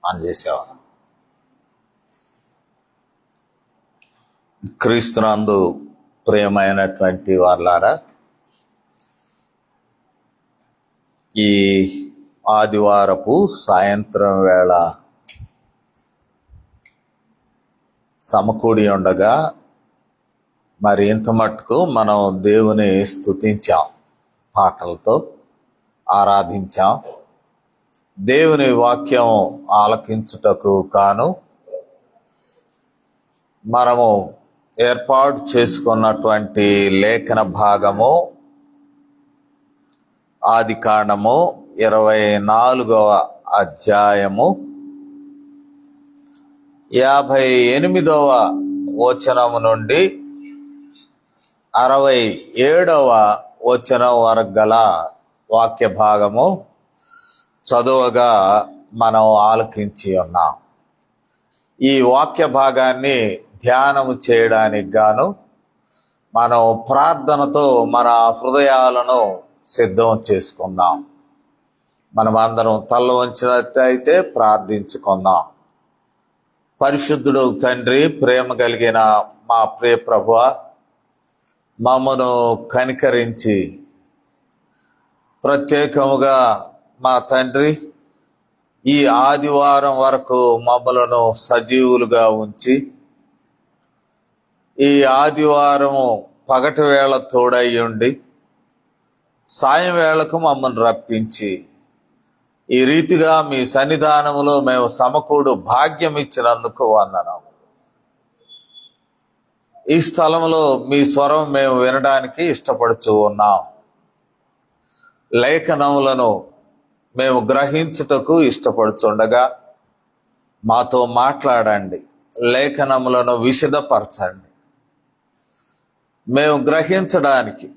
On చేసేవారు. క్రీస్తునందు ప్రియమైనటువంటి వారులారా, ఈ ఆదివారపు సాయంత్రం వేళ సమకూడి ఉండగా మరి ఇంత మట్టుకు మనం దేవుని స్తుతించాం, పాటలతో ఆరాధించాం. దేవుని వాక్యం ఆలకించుటకు కాను మనము ఏర్పాటు చేసుకున్నటువంటి లేఖన భాగము ఆదికాండము 24వ అధ్యాయము 58వ వచనము నుండి 67వ వచనం వరకు గల వాక్య భాగము చదువుగా మనం ఆలకించి ఉన్నాం. ఈ వాక్య భాగాన్ని ధ్యానము చేయడానికి గాను మనం ప్రార్థనతో మన హృదయాలను సిద్ధం చేసుకుందాం. మనమందరం తల వంచినట్లయితే ప్రార్థించుకుందాం. పరిశుద్ధుడు తండ్రి, ప్రేమ కలిగిన మా ప్రియ ప్రభువా, మమ్మను కనికరించి ప్రత్యేకముగా మా తండ్రి ఈ ఆదివారం వరకు మమ్మలను సజీవులుగా ఉంచి ఈ ఆదివారము పగటి వేళ తోడయ్యుండి సాయం వేళకు మమ్మల్ని రప్పించి ఈ రీతిగా మీ సన్నిధానములో మేము సమకూడు భాగ్యం ఇచ్చినందుకు వందనాము. ఈ స్థలంలో మీ స్వరం మేము వినడానికి ఇష్టపడుచూ ఉన్నాం. లేఖనములను మేము గ్రహించుటకు ఇష్టపడుచుండగా మాతో మాట్లాడండి, లేఖనములను విశదపరచండి. మేము గ్రహించడానికి,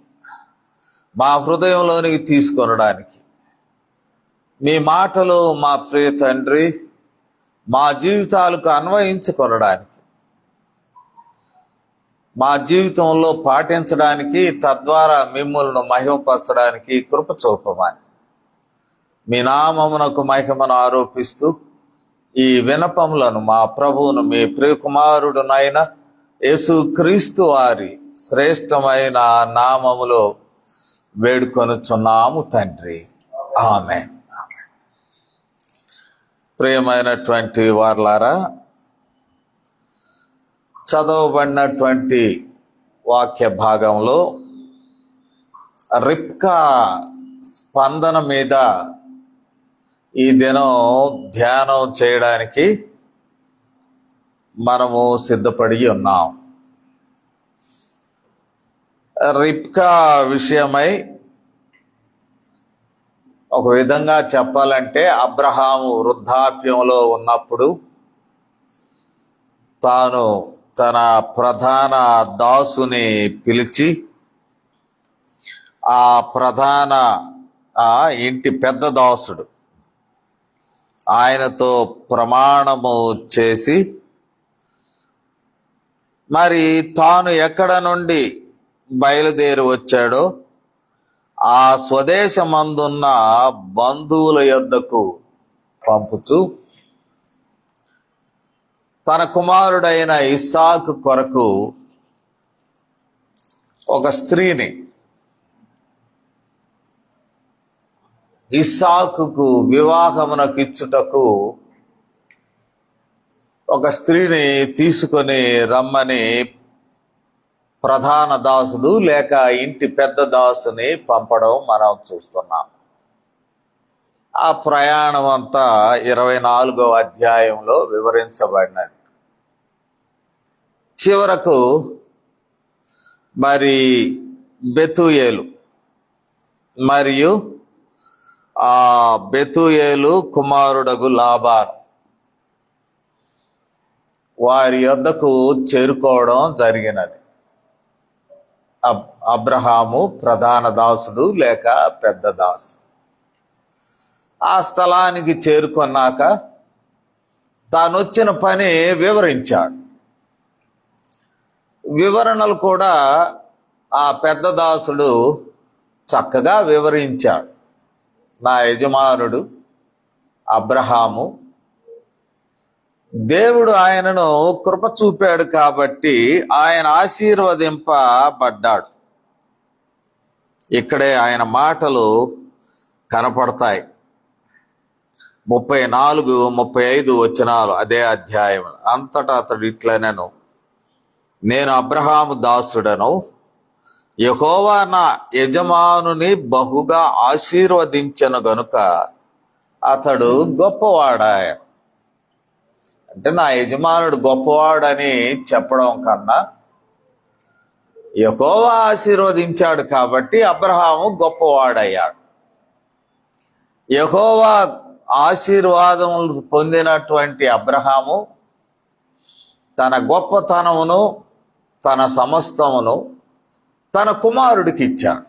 మా హృదయంలోనికి తీసుకొనడానికి మీ మాటలు మా ప్రియ తండ్రి మా జీవితాలకు అన్వయించుకొనడానికి, మా జీవితంలో పాటించడానికి, తద్వారా మిమ్మల్ని మహిమపరచడానికి కృప చూపమని మీ నామమునకు మహిమను ఆరోపిస్తూ ఈ వినపములను మా ప్రభువును మీ ప్రియకుమారుడునైన యేసుక్రీస్తు వారి శ్రేష్టమైన నామములో వేడుకొనుచున్నాము తండ్రి, ఆమేన్. ప్రియమైనటువంటి వారలారా, చదవబడినటువంటి వాక్య భాగంలో రిబ్కా స్పందన మీద ఈ దినం ధ్యానం చేయడానికి మనము సిద్ధపడి ఉన్నాం. రిబ్కా విషయమై ఒక విధంగా చెప్పాలంటే, అబ్రహాము వృద్ధాప్యంలో ఉన్నప్పుడు తాను తన ప్రధాన దాసుని పిలిచి ఆ ప్రధాన ఇంటి పెద్ద దాసుడు ఆయనతో ప్రమాణము చేసి మరి తాను ఎక్కడ నుండి బయలుదేరి వచ్చాడో ఆ స్వదేశమందున్న బంధువుల యొద్దకు పంపుచు తన కుమారుడైన ఇస్సాకు కొరకు ఒక స్త్రీని, ఇస్సాకుకు వివాహమునకిచ్చుటకు ఒక స్త్రీని తీసుకొని రమ్మని ప్రధాన దాసుడు లేక ఇంటి పెద్ద దాసుని పంపడం మనం చూస్తున్నాం. ఆ ప్రయాణం అంతా 24వ అధ్యాయంలో వివరించబడినది. చివరకు మరి బెతూయేలు మరియు ఆ బెతూయేలు కుమారుడగు లాబాను వారి యొద్దకు చేరుకోవడం జరిగినది. అబ్రహాము ప్రధాన దాసుడు లేక పెద్ద దాసుడు ఆ స్థలానికి చేరుకున్నాక తాను వచ్చిన పని వివరించాడు. వివరణలు కూడా ఆ పెద్ద దాసుడు చక్కగా వివరించాడు. నా యజమానుడు అబ్రహాము దేవుడు ఆయనను కృప చూపాడు కాబట్టి ఆయన ఆశీర్వదింపబడ్డాడు. ఇక్కడే ఆయన మాటలు కనపడతాయి. 34, 35 వచనాలు అదే అధ్యాయం. అంతటా అతడు ఇట్లనెను, నేను అబ్రహాము దాసుడను, యెహోవా నా యజమానుని బహుగా ఆశీర్వదించెను గనుక అతడు గొప్పవాడాయ. అంటే నా యజమానుడు గొప్పవాడని చెప్పడం కన్నా యెహోవా ఆశీర్వదించాడు కాబట్టి అబ్రహాము గొప్పవాడయ్యాడు. యెహోవా ఆశీర్వాదములు పొందినటువంటి అబ్రహాము తన గొప్పతనమును తన సమస్తమును తన కుమారుడికి ఇచ్చాడు.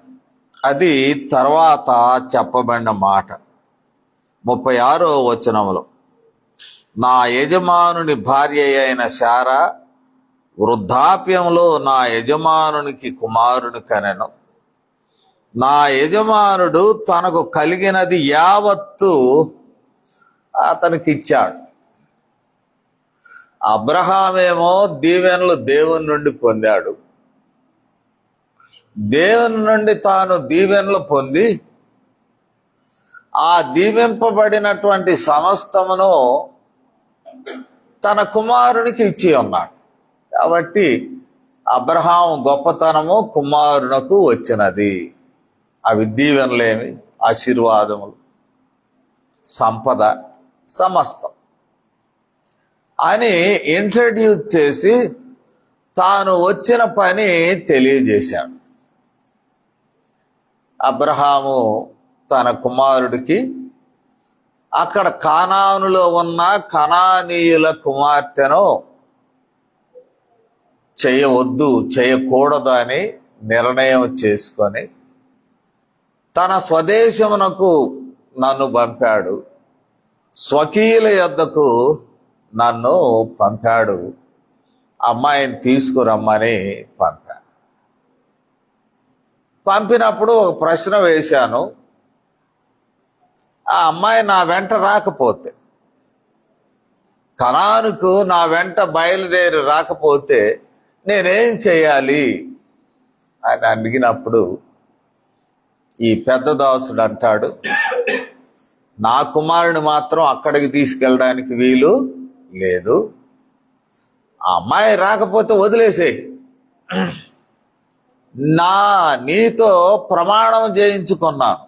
అది తర్వాత చెప్పబడిన మాట. 36వ వచనములో, నా యజమానుని భార్య అయిన శారా వృద్ధాప్యంలో నా యజమానునికి కుమారుని కనెను. నా యజమానుడు తనకు కలిగినది యావత్తు అతనికి ఇచ్చాడు. అబ్రహామేమో దీవెనలు దేవుని నుండి పొందాడు. దేవుని నుండి తాను దీవెనలు పొంది ఆ దీవింపబడినటువంటి సమస్తమును తన కుమారునికి ఇచ్చి ఉన్నాడు. కాబట్టి అబ్రహాము గొప్పతనము కుమారునకు వచ్చినది. అవి దీవెనలేమి, ఆశీర్వాదములు, సంపద, సమస్తం అని ఇంట్రడ్యూస్ చేసి తాను వచ్చిన పని తెలియజేశాడు. అబ్రహాము తన కుమారుడికి అక్కడ కానానులో ఉన్న కనానీయుల కుమార్తెను చేయవద్దు, చేయకూడదు అని నిర్ణయం చేసుకొని తన స్వదేశమునకు నన్ను పంపాడు, స్వకీయుల యొద్దకు నన్ను పంపాడు, అమ్మాయిని తీసుకురమ్మని పంపాడు. పంపినప్పుడు ఒక ప్రశ్న వేశాను, ఆ అమ్మాయి నా వెంట రాకపోతే, కనానుకు నా వెంట బయలుదేరి రాకపోతే నేనేం చేయాలి అని అడిగినప్పుడు ఈ పెద్ద దాసుడు అంటాడు, నా కుమారుని మాత్రం అక్కడికి తీసుకెళ్ళడానికి వీలు లేదు. ఆ అమ్మాయి రాకపోతే వదిలేసేయి, నీతో ప్రమాణం చేయించుకున్నాను,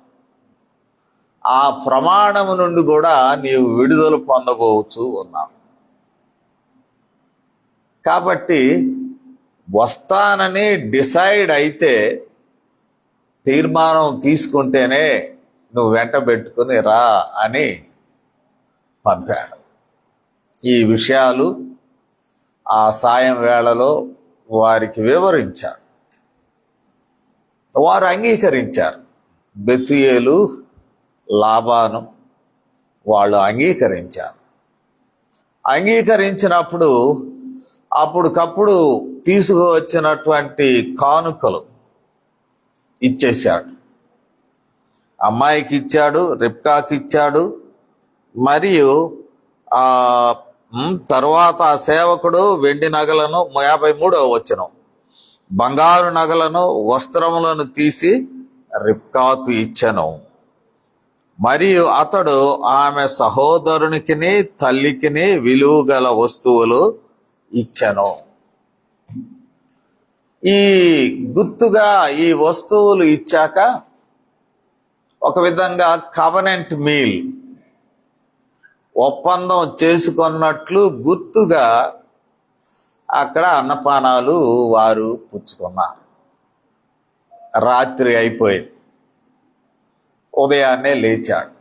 ఆ ప్రమాణము నుండి కూడా నీవు విడుదల పొందబోవచ్చు ఉన్నావు. కాబట్టి వస్తానని డిసైడ్ అయితే, తీర్మానం తీసుకుంటేనే నువ్వు వెంట పెట్టుకుని రా అని పంపాడు. ఈ విషయాలు ఆ సాయం వేళలో వారికి వివరించాడు. వారు అంగీకరించారు. బెతూయేలు, లాబాను వాళ్ళు అంగీకరించారు. అంగీకరించినప్పుడు అప్పటికప్పుడు తీసుకువచ్చినటువంటి కానుకలు ఇచ్చేశాడు. అమ్మాయికి ఇచ్చాడు, రిబ్కాకి ఇచ్చాడు. మరియు తరువాత ఆ సేవకుడు వెండి నగలను, 53వ వచనం, బంగారు నగలను, వస్త్రములను తీసి రిబ్కాకు ఇచ్చెను. మరియు అతడు ఆమె సహోదరునికిని తల్లికిని విలువ గల వస్తువులు ఇచ్చెను. ఈ గుర్తుగా ఈ వస్తువులు ఇచ్చాక ఒక విధంగా కవనెంట్ మీల్, ఒప్పందం చేసుకున్నట్లు గుర్తుగా అక్కడ అన్నపానాలు వారు పుచ్చుకున్నారు. రాత్రి అయిపోయింది, ఉదయాన్నే లేచాడు.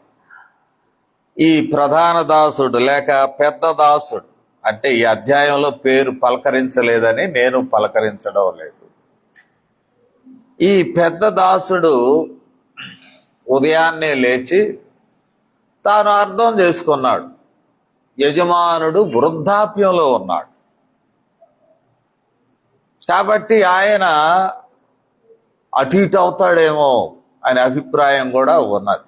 ఈ ప్రధాన దాసుడు లేక పెద్ద దాసుడు, అంటే ఈ అధ్యాయంలో పేరు పలకరించలేదని నేను పలకరించడం లేదు. ఈ పెద్ద దాసుడు ఉదయాన్నే లేచి తాను అర్థం చేసుకున్నాడు, యజమానుడు వృద్ధాప్యంలో ఉన్నాడు. కాబట్టి ఆయన అటు ఇటు అవుతాడేమో అనే అభిప్రాయం కూడా ఉన్నది.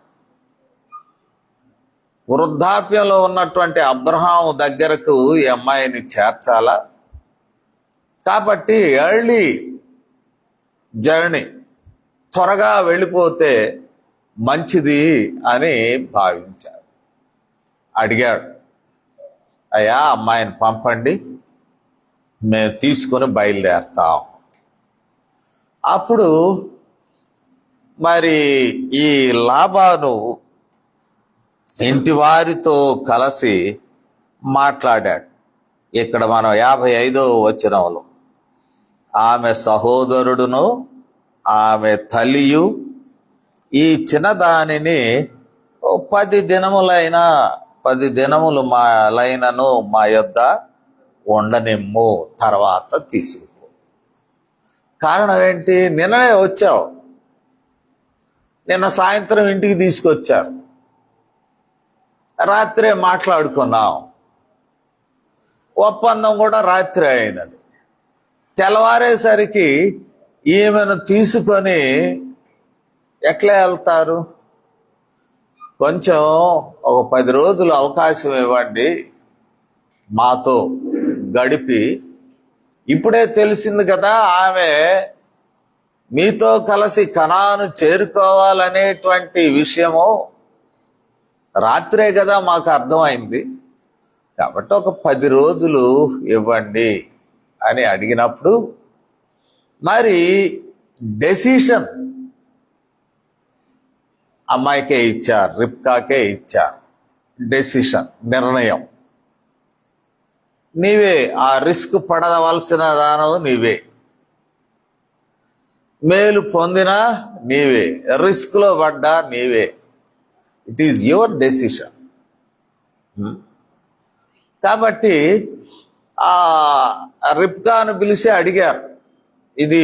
వృద్ధాప్యంలో ఉన్నటువంటి అబ్రహాము దగ్గరకు ఈ అమ్మాయిని చేర్చాలా, కాబట్టి ఎర్లీ జర్నీ, త్వరగా వెళ్ళిపోతే మంచిది అని భావించాడు. అడిగాడు, అయ్యా అమ్మాయిని పంపండి, మేము తీసుకొని బయలుదేరతాం. అప్పుడు మరి ఈ లాబాను ఇంటి వారితో కలిసి మాట్లాడాడు. ఇక్కడ మనం 55వ వచనంలో, ఆమె సహోదరుడును ఆమె తల్లియు ఈ చిన్నదానిని 10 దినములు లైనను మా యొద్ద ఉండనిమ్ము, తర్వాత తీసుకుపో. కారణం ఏంటి? నిన్ననే వచ్చావు, నిన్న సాయంత్రం ఇంటికి తీసుకొచ్చారు, రాత్రే మాట్లాడుకున్నాం, ఒప్పందం కూడా రాత్రి అయినది. తెల్లవారేసరికి ఈమెను తీసుకొని ఎట్లా వెళ్తారు? కొంచెం ఒక 10 రోజులు అవకాశం ఇవ్వండి, మాతో గడిపి, ఇప్పుడే తెలిసింది కదా ఆమె మీతో కలిసి కనాను చేరుకోవాలనేటువంటి విషయము రాత్రే కదా మాకు అర్థమైంది, కాబట్టి ఒక 10 రోజులు ఇవ్వండి అని అడిగినప్పుడు మరి డెసిషన్ అమ్మాయికే ఇచ్చారు, రిబ్కాకే ఇచ్చారు. డెసిషన్, నిర్ణయం. నీవే ఆ రిస్క్ పడవలసిన దానవు, నీవే మేలు పొందినా నీవే, రిస్క్ లో పడ్డా నీవే. It is your decision. కాబట్టి ఆ రిబ్కాను పిలిచి అడిగారు, ఇది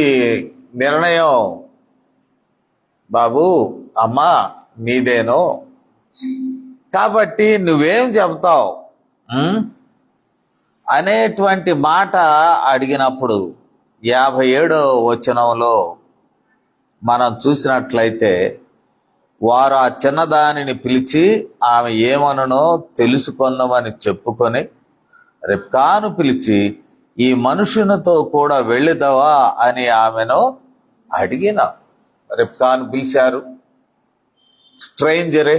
నిర్ణయం బాబు, అమ్మా నీదేనో, కాబట్టి నువ్వేం చెబుతావు అనేటువంటి మాట అడిగినప్పుడు 57వ వచనంలో మనం చూసినట్లయితే, వారు ఆ చిన్నదానిని పిలిచి ఆమె ఏమనునో తెలుసుకుందామని చెప్పుకొని రిబ్కాను పిలిచి, ఈ మనుషునితో కూడా వెళ్ళిదవా అని ఆమెను అడిగిన. రిబ్కాను పిలిచారు. స్ట్రేంజరే,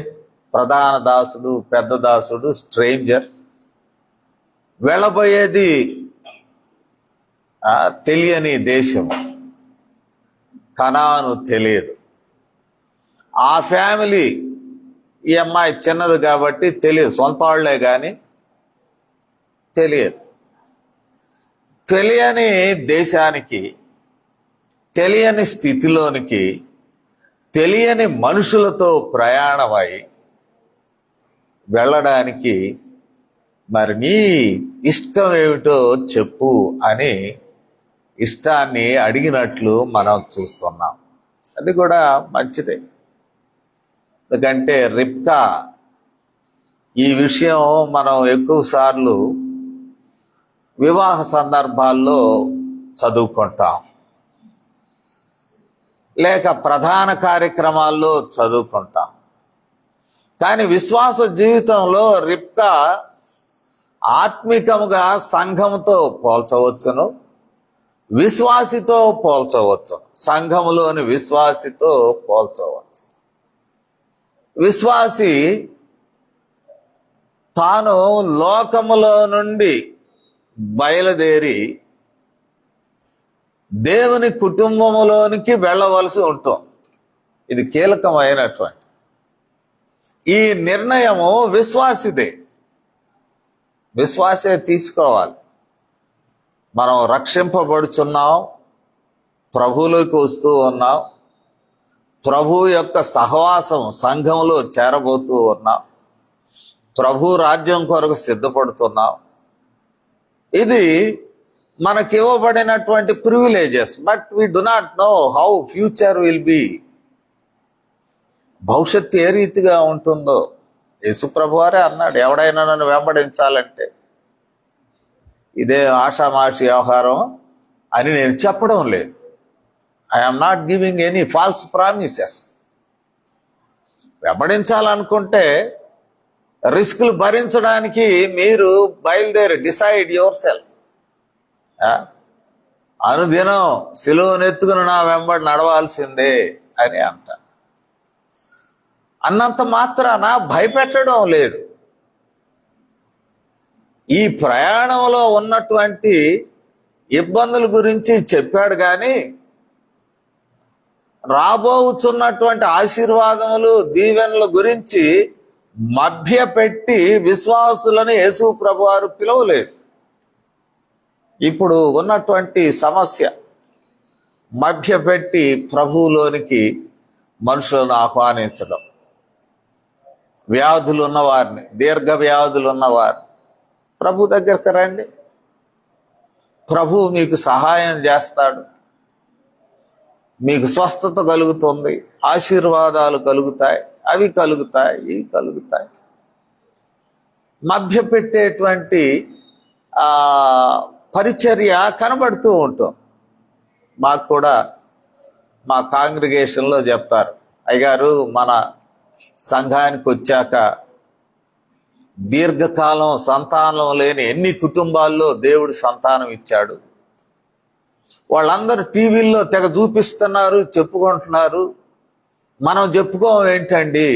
ప్రధాన దాసుడు, పెద్ద దాసుడు, స్ట్రేంజర్. వెళ్ళబోయేది తెలియని దేశం, కనాను తెలియదు. ఆ ఫ్యామిలీ, ఈ అమ్మాయి చిన్నది కాబట్టి తెలియదు, సొంత వాళ్లే కానీ తెలియదు. తెలియని దేశానికి, తెలియని స్థితిలోనికి, తెలియని మనుషులతో ప్రయాణమై వెళ్ళడానికి మరి నీ ఇష్టం ఏమిటో చెప్పు అని ఇష్టాన్ని అడిగినట్లు మనం చూస్తున్నాం. అది కూడా మంచిదే, ఎందుకంటే రిబ్కా ఈ విషయం మనం ఎక్కువ సార్లు వివాహ సందర్భాల్లో చదువుకుంటాం, లేక ప్రధాన కార్యక్రమాల్లో చదువుకుంటాం. కానీ విశ్వాస జీవితంలో రిబ్కా ఆత్మికముగా సంఘముతో పోల్చవచ్చును, విశ్వాసితో పోల్చవచ్చు, సంఘములోని విశ్వాసితో పోల్చవచ్చు. విశ్వాసి తాను లోకములో నుండి బయలుదేరి దేవుని కుటుంబములోనికి వెళ్ళవలసి ఉంటుంది. ఇది కీలకమైనటువంటి ఈ నిర్ణయము విశ్వాసిదే, విశ్వాసే తీసుకోవాలి. మనం రక్షింపబడుచున్నాం, ప్రభువులోకి వస్తూ ఉన్నాం, ప్రభు యొక్క సహవాసం సంఘంలో చేరబోతూ ఉన్నాం, ప్రభు రాజ్యం కొరకు సిద్ధపడుతున్నాం. ఇది మనకి ఇవ్వబడినటువంటి privileges. But we do not know how future will be. భవిష్యత్తు ఏ రీతిగా ఉంటుందో యేసుప్రభు వారే అన్నాడు, ఎవడైనా నన్ను వెంబడించాలంటే ఇదే ఆషామాషి వ్యవహారం అని నేను చెప్పడం లేదు. I'm not giving any false promises. వెంబడించాలనుకుంటే రిస్కులు భరించడానికి మీరు బయలుదేరి డిసైడ్ యువర్ సెల్ఫ్. అనుదినం సిలువనెత్తుకుని నా వెంబడి నడవాల్సిందే అని అంట. అన్నంత మాత్రాన భయపెట్టడం లేదు. ఈ ప్రయాణంలో ఉన్నటువంటి ఇబ్బందుల గురించి చెప్పాడు, కానీ రాబోతున్నటువంటి ఆశీర్వాదములు దీవెనల గురించి మభ్యపెట్టి విశ్వాసులను యేసు ప్రభువారు పిలవలేదు. ఇప్పుడు ఉన్నటువంటి సమస్య మభ్యపెట్టి ప్రభువులోనికి మనుషులను ఆహ్వానించడం. వ్యాధులు ఉన్నవారిని, దీర్ఘ వ్యాధులు ఉన్నవారిని ప్రభు దగ్గరికి రండి, ప్రభు మీకు సహాయం చేస్తాడు, మీకు స్వస్థత కలుగుతుంది, ఆశీర్వాదాలు కలుగుతాయి, అవి కలుగుతాయి, ఇవి కలుగుతాయి. మభ్యపెట్టేటువంటి పరిచర్య కనబడుతూ ఉంటాం. మాకు కూడా మా కాంగ్రిగేషన్లో చెప్తారు, అయ్యగారు మన సంఘానికి వచ్చాక దీర్ఘకాలం సంతానం లేని ఎన్ని కుటుంబాల్లో దేవుడు సంతానం ఇచ్చాడు, వాళ్ళందరూ టీవీల్లో తెగ చూపిస్తున్నారు, చెప్పుకుంటున్నారు, మనం చెప్పుకోం ఏంటండి?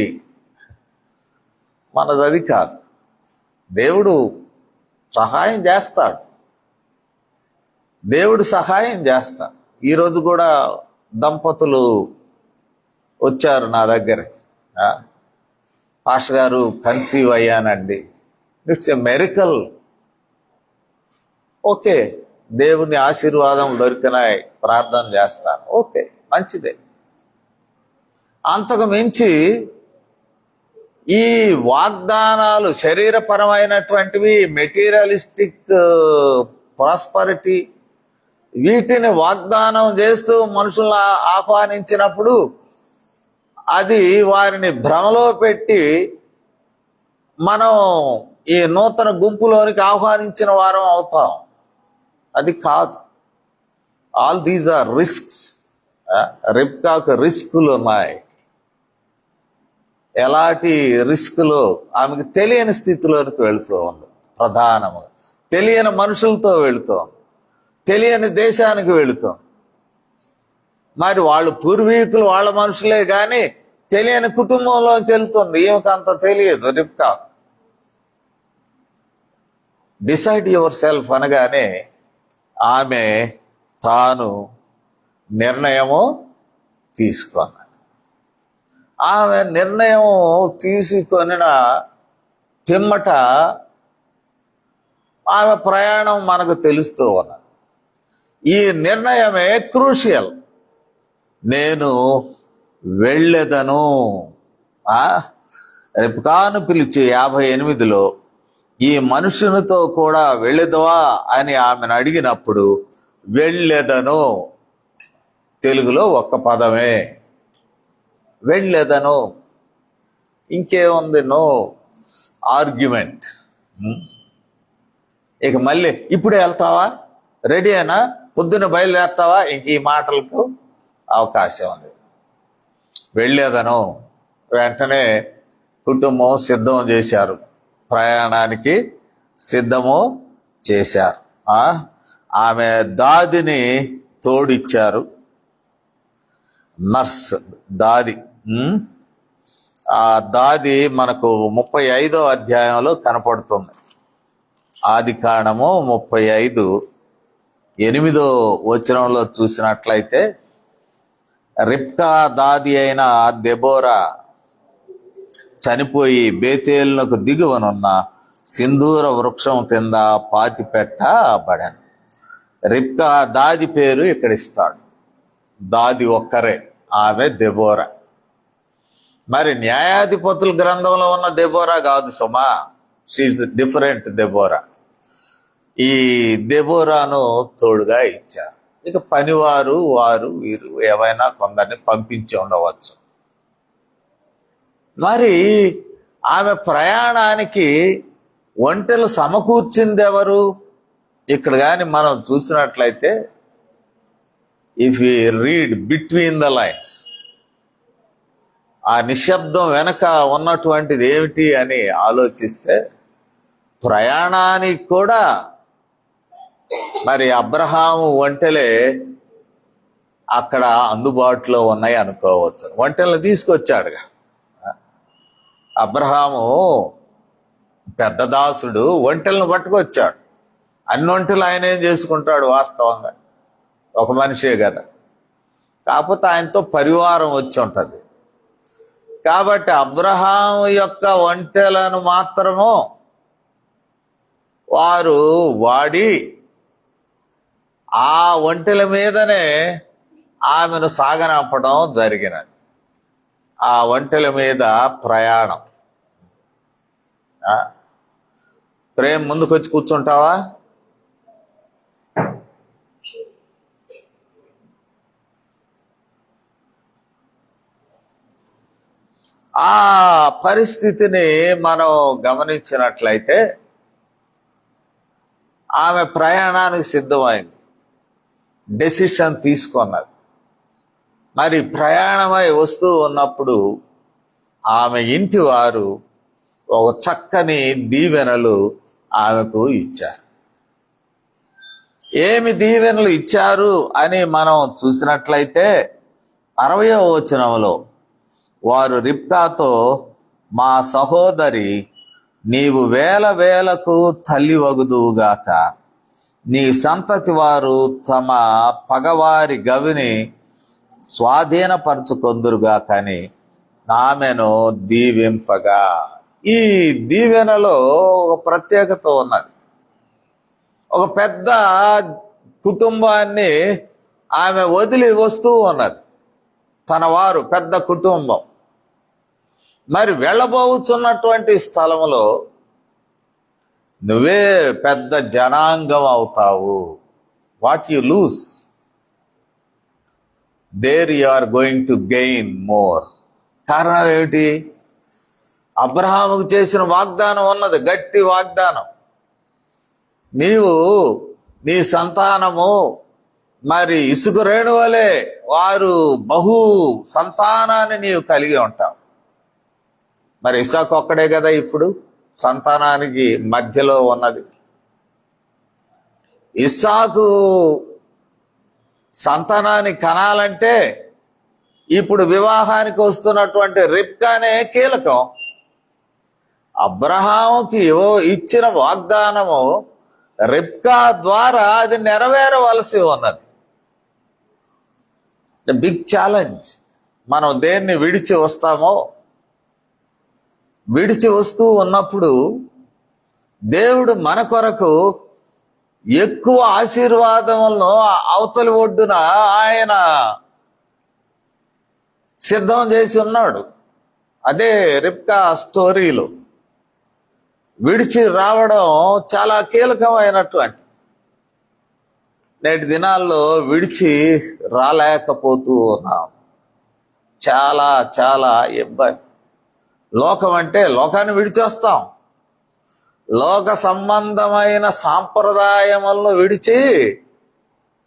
మనది అది కాదు. దేవుడు సహాయం చేస్తాడు, దేవుడు సహాయం చేస్తాడు. ఈరోజు కూడా దంపతులు వచ్చారు నా దగ్గరికి, పాస్టర్ గారు కన్సీవ్ అయ్యానండి, ఇట్స్ ఎ మెరికల్. ఓకే, దేవుని ఆశీర్వాదం దొరికినాయి, ప్రార్థన చేస్తాను, ఓకే, మంచిదే. అంతకు మించి ఈ వాగ్దానాలు శరీరపరమైనటువంటివి, మెటీరియలిస్టిక్ ప్రాస్పరిటీ, వీటిని వాగ్దానం చేస్తూ మనుషులను ఆహ్వానించినప్పుడు అది వారిని భ్రమలో పెట్టి మనం ఈ నూతన గుంపులోనికి ఆహ్వానించిన వారం అవుతాం. అది కాదు. All these are risks. రిబ్కాకు రిస్కులు ఉన్నాయి. ఎలాంటి రిస్కులు? ఆమెకు తెలియని స్థితిలోనికి వెళుతూ ఉంది. ప్రధానముగా తెలియని మనుషులతో వెళుతోంది, తెలియని దేశానికి వెళుతోంది. మరి వాళ్ళు పూర్వీకులు, వాళ్ళ మనుషులే కానీ తెలియని కుటుంబంలోకి వెళ్తుంది. ఏమికి అంత తెలియదు రిబ్కా. డిసైడ్ యువర్ సెల్ఫ్ అనగానే ఆమె తాను నిర్ణయము తీసుకున్నది. ఆమె నిర్ణయం తీసుకొనిన పిమ్మట ఆమె ప్రయాణం మనకు తెలుస్తూ ఉన్నది. ఈ నిర్ణయమే క్రూషియల్. నేను వెళ్ళెదను. రిబ్కాను పిలిచి 58లో ఈ మనుషునితో కూడా వెళ్ళెదవా అని ఆమెను అడిగినప్పుడు వెళ్ళెదను, తెలుగులో ఒక్క పదమే, వెళ్ళెదను. ఇంకేముంది? No argument. ఇక మళ్ళీ ఇప్పుడే వెళ్తావా, రెడీ అయినా, పొద్దున్న బయలుదేరుతావా, ఇంక ఈ మాటలకు అవకాశం ఉంది. వెళ్ళేదను. వెంటనే కుటుంబం సిద్ధం చేశారు, ప్రయాణానికి సిద్ధము చేశారు. ఆమె దాదిని తోడిచ్చారు, నర్స్ దాది. ఆ దాది మనకు 35వ అధ్యాయంలో కనపడుతుంది. ఆదికాండము 35:8 వచనంలో చూసినట్లయితే, రిబ్కా దాది అయిన దెబోరా చనిపోయి బేతేలునకు దిగువనున్న సింధూర వృక్షం కింద పాతిపెట్టబడెను. రిబ్కా దాది పేరు ఇక్కడ ఇస్తాడు. దాది ఒక్కరే, ఆమె దెబోరా. మరి న్యాయాధిపతుల గ్రంథంలో ఉన్న దెబోరా కాదు సుమా, షీఈస్ డిఫరెంట్ దెబోరా. ఈ దెబోరాను తోడుగా ఇచ్చారు. ఇక పనివారు, వారు వీరు ఏమైనా కొందరిని పంపించి ఉండవచ్చు. మరి ఆమె ప్రయాణానికి ఒంటెలు సమకూర్చింది ఎవరు? ఇక్కడ కానీ మనం చూసినట్లయితే, if you read between the lines, ఆ నిశ్శబ్దం వెనక ఉన్నటువంటిది ఏమిటి అని ఆలోచిస్తే ప్రయాణానికి కూడా మరి అబ్రహాము ఒంటెలే అక్కడ అందుబాటులో ఉన్నాయి అనుకోవచ్చు. ఒంటెలను తీసుకొచ్చాడుగా. అబ్రహాము పెద్ద దాసుడు, ఒంటెలను పట్టుకొచ్చాడు. అన్ని ఒంటెలు ఆయన ఏం చేసుకుంటాడు? వాస్తవంగా ఒక మనిషే కదా. కాకపోతే ఆయనతో పరివారం వచ్చి ఉంటుంది. కాబట్టి అబ్రహాము యొక్క ఒంటెలను మాత్రము వారు వాడి ఆ ఒంటెల మీదనే ఆమెను సాగనంపడం జరిగినది. ఆ ఒంటెల మీద ప్రయాణం. ప్రేమ ముందుకొచ్చి కూర్చుంటావా? ఆ పరిస్థితిని మనం గమనించినట్లయితే ఆమె ప్రయాణానికి సిద్ధమైంది, డెసిషన్ తీసుకున్నది. మరి ప్రయాణమై వస్తూ ఉన్నప్పుడు ఆమె ఇంటి వారు ఒక చక్కని దీవెనలు ఆమెకు ఇచ్చారు. ఏమి దీవెనలు ఇచ్చారు అని మనం చూసినట్లయితే 60వ వచనంలో వారు రిబ్కాతో, మా సహోదరి, నీవు వేల వేలకు తల్లి వగుదువుగాక, నీ సంతతి వారు తమ పగవారి గవిని స్వాధీనపరచుకొందురుగా కానీ ఆమెను దీవింపగా. ఈ దీవెనలో ఒక ప్రత్యేకత ఉన్నది. ఒక పెద్ద కుటుంబాన్ని ఆమె వదిలి వస్తూ ఉన్నది. తన వారు పెద్ద కుటుంబం. మరి వెళ్ళబోతున్నటువంటి స్థలంలో నువ్వే పెద్ద జనాంగం అవుతావు. What you lose, there you are going to gain more. కారణం ఏమిటి? అబ్రహాముకు చేసిన వాగ్దానం ఉన్నది, గట్టి వాగ్దానం. నీవు నీ సంతానము మరి ఇసుక రేణువలే, వారు బహు సంతానాన్ని నీవు కలిగి ఉంటావు. మరి ఇసాకు ఒక్కడే కదా ఇప్పుడు సంతానానికి మధ్యలో ఉన్నది. ఇస్సాకు సంతానాన్ని కనాలంటే ఇప్పుడు వివాహానికి వస్తున్నటువంటి రిబ్కానే కీలకం. అబ్రహాముకి ఇచ్చిన వాగ్దానము రిబ్కా ద్వారా అది నెరవేరవలసి ఉన్నది. Big challenge. మనం దేన్ని విడిచి వస్తామో, విడిచి వస్తూ ఉన్నప్పుడు దేవుడు మన కొరకు ఎక్కువ ఆశీర్వాదములను అవతలి ఒడ్డున ఆయన సిద్ధం చేసి ఉన్నాడు. అదే రిబ్కా స్టోరీలో విడిచి రావడం చాలా కీలకమైనటువంటి. నేటి దినాల్లో విడిచి రాలేకపోతూ ఉన్నాం. చాలా చాలా ఇబ్బంది. లోకం అంటే లోకాన్ని విడిచేస్తాం. లోక సంబంధమైన సాంప్రదాయములను విడిచి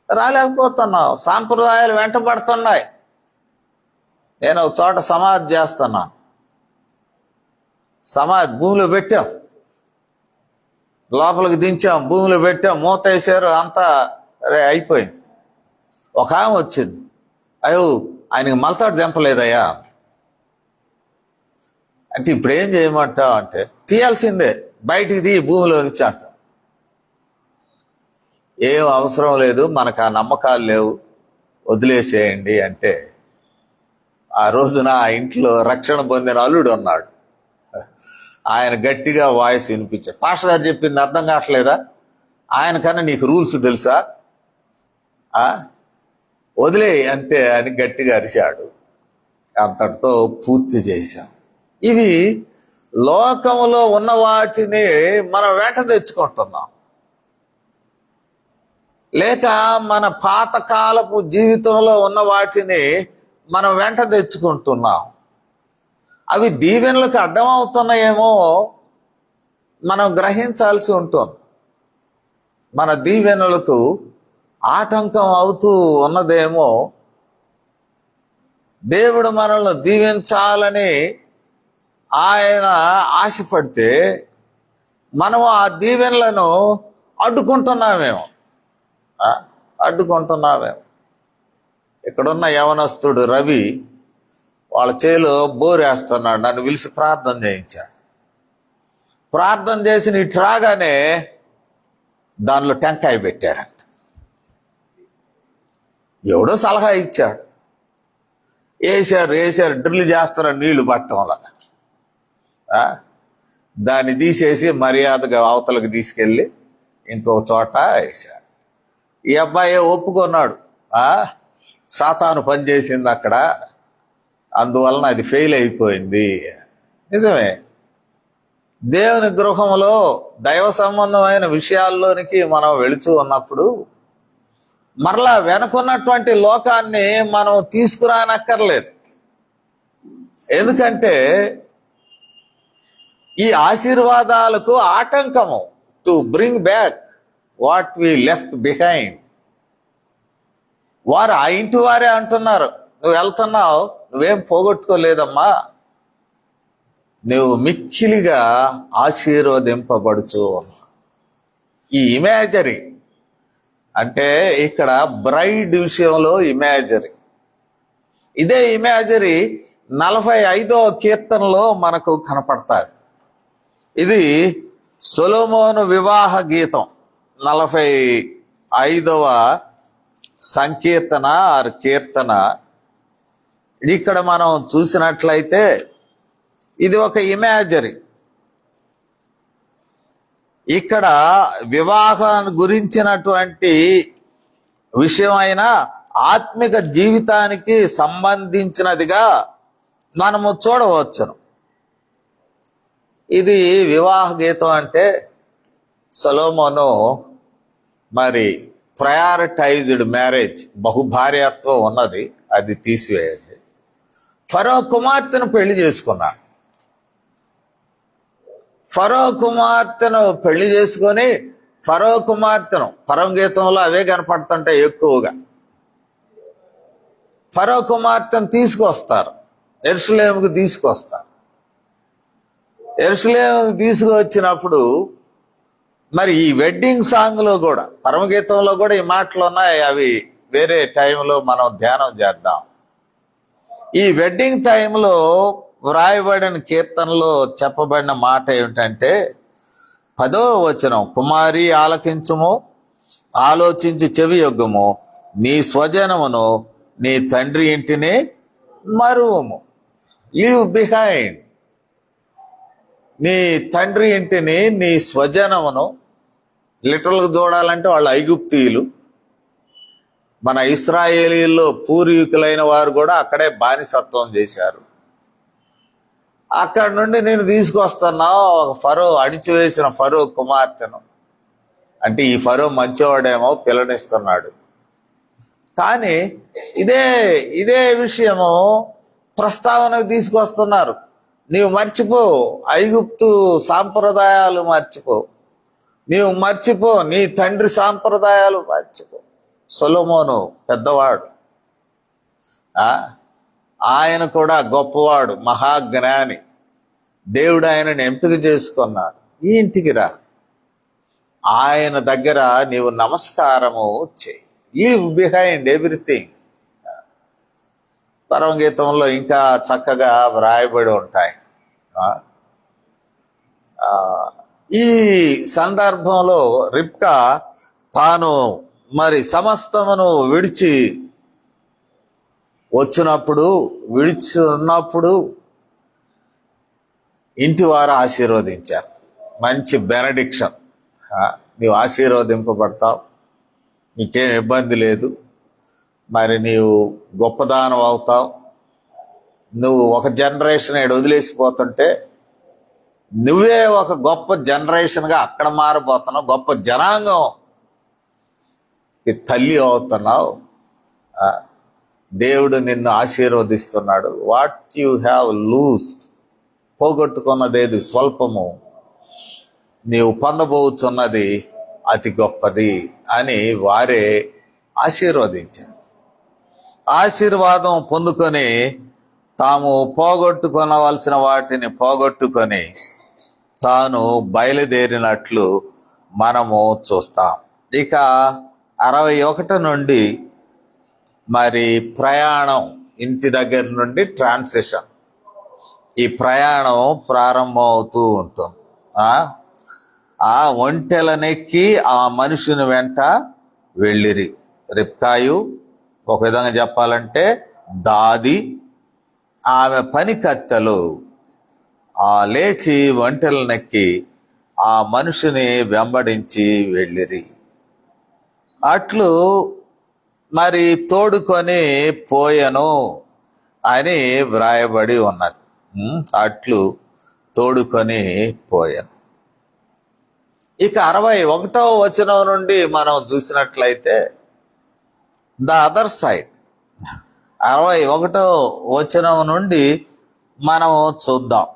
రాలేకపోతున్నాం. సాంప్రదాయాలు వెంటబడుతున్నాయి. నేను ఒక చోట సమాధి చేస్తున్నాను. సమాధి భూమిలో పెట్టాం, లోపలికి దించాం, భూమిలో పెట్టాం, మూత వేసారు, అంతా అయిపోయింది. ఒక ఆమె వచ్చింది, అయ్యో ఆయనకి మలతాడు దింపలేదయ్యా అంటే ఇప్పుడు ఏం చేయమంటావు అంటే, తీయాల్సిందే, బయటికి తీయి భూమిలో నుంచి అంట. ఏం అవసరం లేదు, మనకు ఆ నమ్మకాలు లేవు, వదిలేసేయండి అంటే, ఆ రోజున ఆ ఇంట్లో రక్షణ పొందిన అల్లుడు ఉన్నాడు. ఆయన గట్టిగా వాయిస్ వినిపించాడు, పాస్టర్ గారు చెప్పింది అర్థం కావట్లేదా? ఆయనకన్నా నీకు రూల్స్ తెలుసా? వదిలే అంతే అని గట్టిగా అరిచాడు. అంతటితో పూర్తి చేశాం. ఇవి లోకములో ఉన్న వాటిని మనం వెంట తెచ్చుకుంటున్నాం, లేక మన పాతకాలపు జీవితంలో ఉన్న వాటిని మనం వెంట తెచ్చుకుంటున్నాం. అవి దీవెనలకు అడ్డం అవుతున్నాయేమో మనం గ్రహించాల్సి ఉంటుంది. మన దీవెనలకు ఆటంకం అవుతూ ఉన్నదేమో దేవుడు మనల్ని దీవించాలని ఆయన ఆశపడితే మనం ఆ దీవెనలను అడ్డుకుంటున్నామేమో. అడ్డుకుంటున్నామేమో. ఇక్కడున్న యవనస్తుడు రవి వాళ్ళ చేలో బోరేస్తున్నాడు, నన్ను పిలిచి ప్రార్థన చేయించాడు. ప్రార్థన చేసి ఇటు రాగానే దానిలో టెంకాయ పెట్టాడంట. ఎవడో సలహా ఇచ్చాడు, వేసారు డ్రిల్ చేస్తున్న నీళ్లు పట్టడం వల్ల దాన్ని తీసేసి మర్యాదగా అవతలకు తీసుకెళ్ళి ఇంకో చోట వేశాడు. ఈ అబ్బాయి ఒప్పుకున్నాడు, సాతాను పనిచేసింది అక్కడ, అందువలన అది ఫెయిల్ అయిపోయింది. నిజమే, దేవుని గృహంలో దైవ సంబంధమైన విషయాల్లోనికి మనం వెళుతూ ఉన్నప్పుడు మరలా వెనుకున్నటువంటి లోకాన్ని మనం తీసుకురానక్కర్లేదు. ఎందుకంటే ఈ ఆశీర్వాదాలకు ఆటంకము to bring back what we left behind. వారు ఆ ఇంటి వారే అంటున్నారు, నువ్వు వెళ్తున్నావు, నువ్వేం పోగొట్టుకోలేదమ్మా, నువ్వు మిక్కిలిగా ఆశీర్వదింపబడుచు. ఈ ఇమేజరీ అంటే ఇక్కడ బ్రైడ్ విషయంలో ఇమేజరీ. ఇదే ఇమేజరీ 45వ కీర్తనలో మనకు కనపడతాది. ఇది సొలొమోను వివాహ గీతం 45వ సంకీర్తన ఆరు కీర్తన. ఇక్కడ మనం చూసినట్లయితే ఇది ఒక ఇమేజరీ. ఇక్కడ వివాహాన్ని గురించినటువంటి విషయమైన ఆత్మిక జీవితానికి సంబంధించినదిగా మనము చూడవచ్చును. ఇది వివాహ గీతం అంటే సొలొమోను మరి ప్రయారిటైజ్డ్ మ్యారేజ్, బహుభార్యత్వం ఉన్నది, అది తీసివేయండి. ఫరో కుమార్తెను పెళ్లి చేసుకున్నాడు. ఫరో కుమార్తెను పెళ్లి చేసుకొని ఫరో కుమార్తెను పరమ గీతంలో అవే కనపడుతుంటాయి ఎక్కువగా. ఫరో కుమార్తెను తీసుకొస్తారు, యెరూషలేముకు తీసుకొస్తారు. యెరూషలేముకు తీసుకువచ్చినప్పుడు మరి ఈ వెడ్డింగ్ సాంగ్లో కూడా పరమగీతంలో కూడా ఈ మాటలు ఉన్నాయి, అవి వేరే టైంలో మనం ధ్యానం చేద్దాం. ఈ వెడ్డింగ్ టైంలో వ్రాయబడిన కీర్తనలో చెప్పబడిన మాట ఏమిటంటే 10వ వచనం, కుమారి ఆలకించుము, ఆలోచించి చెవి యొగ్గుము, నీ స్వజనమును నీ తండ్రి ఇంటిని మరువము. Leave behind. నీ తండ్రి ఇంటిని, నీ స్వజనమును, లిటరల్గా చూడాలంటే వాళ్ళు ఐగుప్తీయులు. మన ఇశ్రాయేలీల్లో పూర్వీకులైన వారు కూడా అక్కడే బానిసత్వం చేశారు. అక్కడి నుండి నేను తీసుకొస్తున్నావు ఒక ఫరో, అణిచివేసిన ఫరో కుమార్తెను. అంటే ఈ ఫరో మంచివాడేమో పిల్లనిస్తున్నాడు. కానీ ఇదే విషయము ప్రస్తావనకు తీసుకొస్తున్నారు. నీవు మర్చిపో, ఐగుప్తు సాంప్రదాయాలు మర్చిపో, నీవు మర్చిపో, నీ తండ్రి సాంప్రదాయాలు మర్చిపో. సొలొమోను పెద్దవాడు, ఆయన కూడా గొప్పవాడు, మహాజ్ఞాని. దేవుడు ఆయనను ఎంపిక చేసుకున్నాడు. ఈ ఇంటికి రా, ఆయన దగ్గర నీవు నమస్కారము చేయి. Leave behind everything. పరమగీతంలో ఇంకా చక్కగా వ్రాయబడి ఉంటాయి. ఈ సందర్భంలో రిబ్కా తాను మరి సమస్తమును విడిచున్నప్పుడు ఇంటి వారు ఆశీర్వదించారు. మంచి బెనడిక్షన్, నీవు ఆశీర్వదింపబడతావు, నీకేం ఇబ్బంది లేదు, మరి నీవు గొప్పదానం అవుతావు. నువ్వు ఒక జనరేషన్ ఏడు వదిలేసిపోతుంటే నువ్వే ఒక గొప్ప జనరేషన్గా అక్కడ మారిపోతున్నావు, గొప్ప జనాంగం తల్లి అవుతున్నావు. దేవుడు నిన్ను ఆశీర్వదిస్తున్నాడు. వాట్ యు హ్యావ్ లూజ్డ్, పోగొట్టుకున్నదేది స్వల్పము, నీవు పొందబోచున్నది అతి గొప్పది అని వారే ఆశీర్వదించారు. ఆశీర్వాదం పొందుకొని తాము పోగొట్టుకొనవలసిన వాటిని పోగొట్టుకొని తాను బయలుదేరినట్లు మనము చూస్తాం. ఇక 61 నుండి మరి ప్రయాణం, ఇంటి దగ్గర నుండి ట్రాన్సిషన్, ఈ ప్రయాణం ప్రారంభం అవుతూ ఉంటుంది. ఆ ఒంటెలనెక్కి ఆ మనుషుని వెంట వెళ్ళిరి. రిబ్కాయు, ఒక విధంగా చెప్పాలంటే దాది, ఆమె పని కత్తెలు లేచి ఒంటెలనెక్కి ఆ మనుషుని వెంబడించి వెళ్ళిరి. అట్లు మరి తోడుకొని పోయెను అని వ్రాయబడి ఉన్నది. అట్లు తోడుకొని పోయాను. ఇక 61వ వచనం నుండి మనం చూసినట్లయితే ద అదర్ సైడ్, 61వ వచనం నుండి మనం చూద్దాం.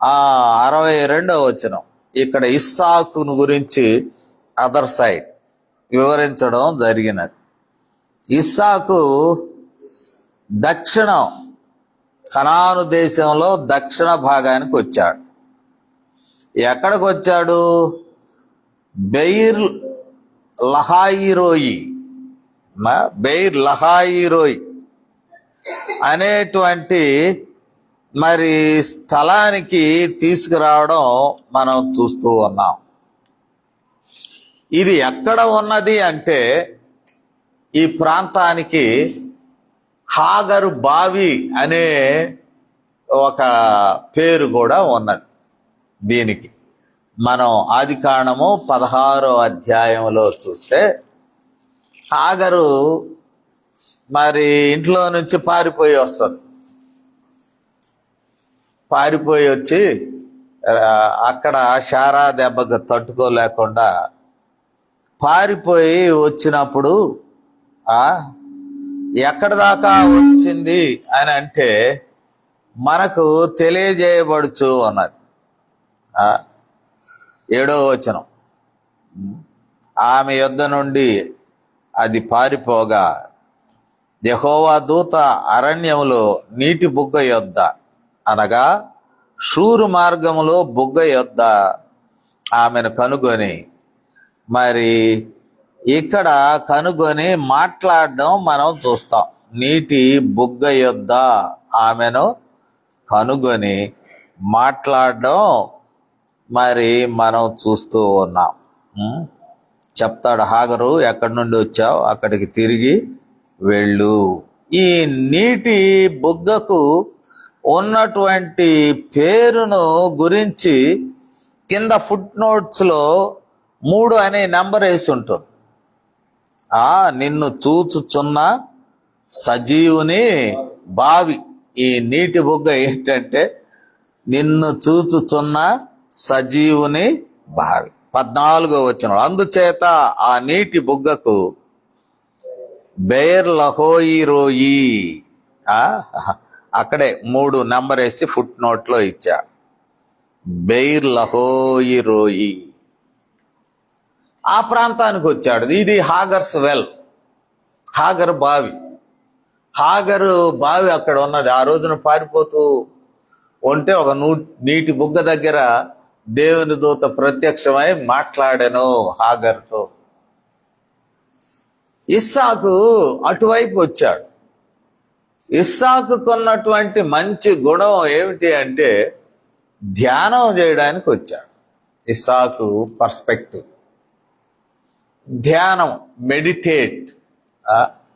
62వ వచనం ఇక్కడ ఇస్సాకును గురించి అదర్ సైడ్ వివరించడం జరిగినది. ఇస్సాకు దక్షిణం, కనాను దేశంలో దక్షిణ భాగానికి వచ్చాడు. ఎక్కడికి వచ్చాడు? బెయిర్ లహాయిరోయి అనేటువంటి మరి స్థలానికి తీసుకురావడం మనం చూస్తూ ఉన్నాం. ఇది ఎక్కడ ఉన్నది అంటే ఈ ప్రాంతానికి హాగరు బావి అనే ఒక పేరు కూడా ఉన్నది. దీనికి మనం ఆదికాండము 16వ అధ్యాయంలో చూస్తే హాగరు మరి ఇంట్లో నుంచి పారిపోయి వస్తుంది. పారిపోయి వచ్చి అక్కడ శారా దెబ్బకు తట్టుకోలేకుండా పారిపోయి వచ్చినప్పుడు ఎక్కడి దాకా వచ్చింది అని అంటే మనకు తెలియజేయబడుచు అన్నది. 7వ వచనం, ఆమె యొద్ద నుండి అది పారిపోగా యెహోవా దూత అరణ్యములో నీటి బుగ్గ యొద్ద, అనగా షూరు మార్గములో బుగ్గ యొద్ద ఆమెను కనుగొని, మరి ఇక్కడ కనుగొని మాట్లాడడం మనం చూస్తాం. నీటి బుగ్గ యొద్ద ఆమెను కనుగొని మాట్లాడడం మరి మనం చూస్తూ ఉన్నాం. చెప్తాడు, హాగరు ఎక్కడి నుండి వచ్చావు, అక్కడికి తిరిగి వెళ్ళు. ఈ నీటి బుగ్గకు ఉన్నటువంటి పేరును గురించి కింద ఫుట్ నోట్స్లో 3 అనే నెంబర్ వేసి ఉంటుంది. నిన్ను చూచుచున్న సజీవుని బావి. ఈ నీటి బుగ్గ ఏంటంటే నిన్ను చూచుచున్న సజీవుని బావి. 14వ వచనం, అందుచేత ఆ నీటి బుగ్గకు బెయిర్ లహోయిరోయి, అక్కడే 3 నెంబర్ వేసి ఫుట్ నోట్లో ఇచ్చా. బెయిర్ లహోయిరోయి ఆ ప్రాంతానికి వచ్చాడు. ఇది హాగర్స్ వెల్, హాగర్ బావి. హాగరు బావి అక్కడ ఉన్నది. ఆ రోజున పారిపోతూ ఉంటే ఒక నీటి బుగ్గ దగ్గర దేవుని దూత ప్రత్యక్షమై మాట్లాడాను హాగర్తో. ఇస్సాకు అటువైపు వచ్చాడు. ఇస్సాకుకున్నటువంటి మంచి గుణం ఏమిటి అంటే ధ్యానం చేయడానికి వచ్చాడు. ఇస్సాకు పర్స్పెక్టివ్, ధ్యానం, మెడిటేట్,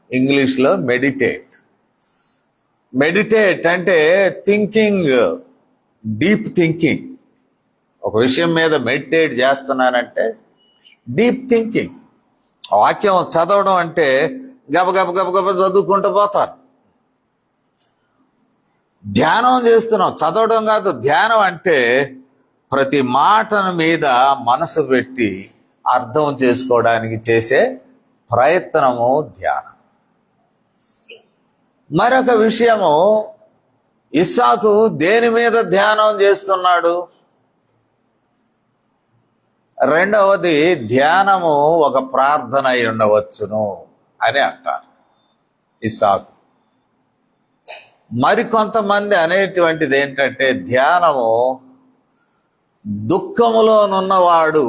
ఇంగ్లీష్లో మెడిటేట్. మెడిటేట్ అంటే థింకింగ్, డీప్ థింకింగ్. ఒక విషయం మీద మెడిటేట్ చేస్తున్నానంటే డీప్ థింకింగ్. వాక్యం చదవడం అంటే గబ చదువుకుంటూ పోతారు. ధ్యానం చేస్తున్నాం, చదవడం కాదు. ధ్యానం అంటే ప్రతి మాటను మీద మనసు పెట్టి అర్థం చేసుకోవడానికి చేసే ప్రయత్నము ధ్యానం. మరొక విషయము, ఇస్సాకు దేని మీద ధ్యానం చేస్తున్నాడు? రెండవది, ధ్యానము ఒక ప్రార్థన అయి ఉండవచ్చును అని అంటారు. ఇస్సాకు. మరికొంతమంది అనేటువంటిది ఏంటంటే ధ్యానము దుఃఖములోనున్నవాడు